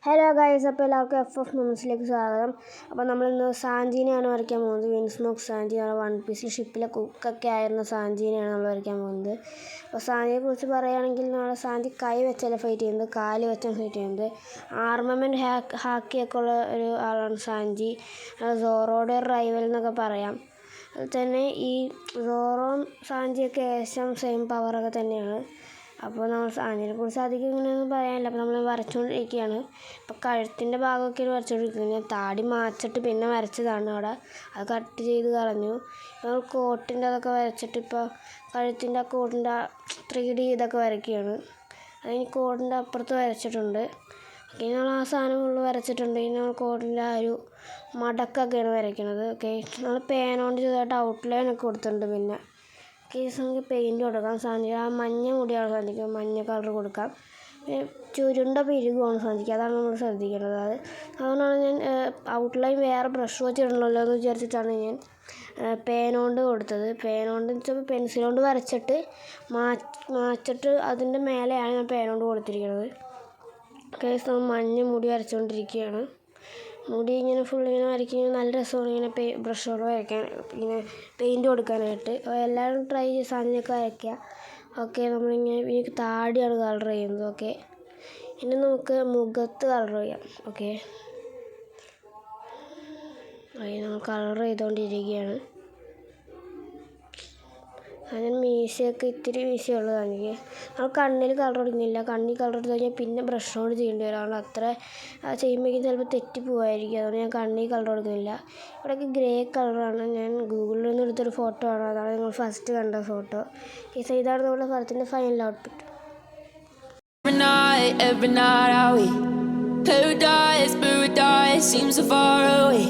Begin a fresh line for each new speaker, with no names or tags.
Hello guys, അപ്പോൾ എല്ലാവർക്കും FF മൊമെൻറ്റ്സിലേക്ക് സ്വാഗതം. അപ്പോൾ നമ്മളിന്ന് സാഞ്ചീനെയാണ് വരയ്ക്കാൻ പോകുന്നത്. വിൻസ്മോക്ക് സാഞ്ചി, നമ്മുടെ വൺ പീസിൽ ഷിപ്പിലെ കുക്കൊക്കെ ആയിരുന്ന സാഞ്ചീനെയാണ് നമ്മൾ വരയ്ക്കാൻ പോകുന്നത്. അപ്പോൾ സാഞ്ചിയെക്കുറിച്ച് പറയുകയാണെങ്കിൽ നമ്മുടെ സാഞ്ചി കൈ വെച്ചല്ല ഫൈറ്റ് ചെയ്യുന്നത്, കാല് വെച്ചാണ് ഫൈറ്റ് ചെയ്യുന്നത്. ആർമമെൻറ്റ് ഹാക്കിയൊക്കെ ഉള്ള ഒരു ആളാണ് സാഞ്ചി. സോറോയുടെ റൈവൽ എന്നൊക്കെ പറയാം. അതുപോലെ തന്നെ ഈ സോറോയും സാഞ്ചിയൊക്കെ ഏകദേശം സെയിം പവറൊക്കെ തന്നെയാണ്. അപ്പോൾ നമ്മൾ സാഞ്ചിനെക്കുറിച്ച് അധികം ഇങ്ങനെയൊന്നും പറയാനില്ല. അപ്പോൾ നമ്മൾ വരച്ചുകൊണ്ടിരിക്കുകയാണ്. അപ്പോൾ കഴുത്തിൻ്റെ ഭാഗമൊക്കെയാണ് വരച്ചുകൊണ്ടിരിക്കുന്നത്. ഞാൻ താടി മാച്ചിട്ട് പിന്നെ വരച്ചതാണ് അവിടെ, അത് കട്ട് ചെയ്ത് കളഞ്ഞു. നമ്മൾ കോട്ടിൻ്റെ അതൊക്കെ വരച്ചിട്ട് ഇപ്പോൾ കഴുത്തിൻ്റെ ആ കോട്ടിൻ്റെ 3D ഇതൊക്കെ വരയ്ക്കുകയാണ്. അതിന് കോട്ടിൻ്റെ അപ്പുറത്ത് വരച്ചിട്ടുണ്ട്. ഇനി നമ്മൾ ആ സാധനം ഫുള്ള് വരച്ചിട്ടുണ്ട്. ഇനി നമ്മൾ കോട്ടിൻ്റെ ആ ഒരു മടക്കൊക്കെയാണ് വരയ്ക്കുന്നത്. ഓക്കെ, നമ്മൾ പേനോണ്ട് ചെറുതായിട്ട് ഔട്ട്ലൈനൊക്കെ കൊടുത്തിട്ടുണ്ട്. പിന്നെ കേസ് നമുക്ക് പെയിൻറ്റ് കൊടുക്കാം. സാധിക്കും ആ മഞ്ഞ മുടിയാണ് സാധിക്കും, മഞ്ഞ കളർ കൊടുക്കാം. പിന്നെ ചുരുണ്ട പിരികുമാണ് സാധിക്കുക, അതാണ് നമ്മൾ ശ്രദ്ധിക്കേണ്ടത്. അതുകൊണ്ടാണ് ഞാൻ ഔട്ട്ലൈൻ വേറെ ബ്രഷ് വെച്ചിട്ടുണ്ടല്ലോ എന്ന് വിചാരിച്ചിട്ടാണ് ഞാൻ പേനോണ്ട് കൊടുത്തത്. പേനോണ്ട് വെച്ചാൽ പെൻസിലോണ്ട് വരച്ചിട്ട് മാച്ചിട്ട് അതിൻ്റെ മേലെയാണ് ഞാൻ പേനോണ്ട് കൊടുത്തിരിക്കുന്നത്. കേസ് നമ്മൾ മഞ്ഞ മുടി വരച്ചുകൊണ്ടിരിക്കുകയാണ്. മുടി ഇങ്ങനെ ഫുള്ളിങ്ങനെ വരയ്ക്കുന്നത് നല്ല രസമാണ്, ഇങ്ങനെ ബ്രഷോട് വരയ്ക്കാൻ, ഇങ്ങനെ പെയിൻറ്റ് കൊടുക്കാനായിട്ട്. എല്ലാവരും ട്രൈ ചെയ്ത് സാധനമൊക്കെ വരയ്ക്കുക. ഓക്കെ, നമ്മളിങ്ങനെ എനിക്ക് താടിയാണ് കളർ ചെയ്യുന്നത്. ഓക്കെ, ഇനി നമുക്ക് മുഖത്ത് കളർ ചെയ്യാം. ഓക്കെ, നമ്മൾ കളർ ചെയ്തുകൊണ്ടിരിക്കുകയാണ്. ഞാൻ മീശയൊക്കെ ഇത്തിരി മീശയുള്ളത് എനിക്ക്. നമ്മൾ കണ്ണിൽ കളർ കൊടുക്കുന്നില്ല. കണ്ണിൽ കളർ എടുത്ത് കഴിഞ്ഞാൽ പിന്നെ ബ്രഷോട് ചെയ്യേണ്ടി വരും. അതുകൊണ്ട് അത്ര ചെയ്യുമ്പോഴേക്കും ചിലപ്പോൾ തെറ്റിപ്പോവായിരിക്കും. അതുകൊണ്ട് ഞാൻ കണ്ണിൽ കളർ കൊടുക്കുന്നില്ല. ഇവിടെയൊക്കെ ഗ്രേ കളറാണ്. ഞാൻ ഗൂഗിളിൽ നിന്ന് എടുത്തൊരു ഫോട്ടോ ആണ്, അതാണ് നിങ്ങൾ ഫസ്റ്റ് കണ്ട ഫോട്ടോ. ഇതാണ് നമ്മുടെ പടത്തിൻ്റെ final output.
Every night I wait, paradise seems so far away.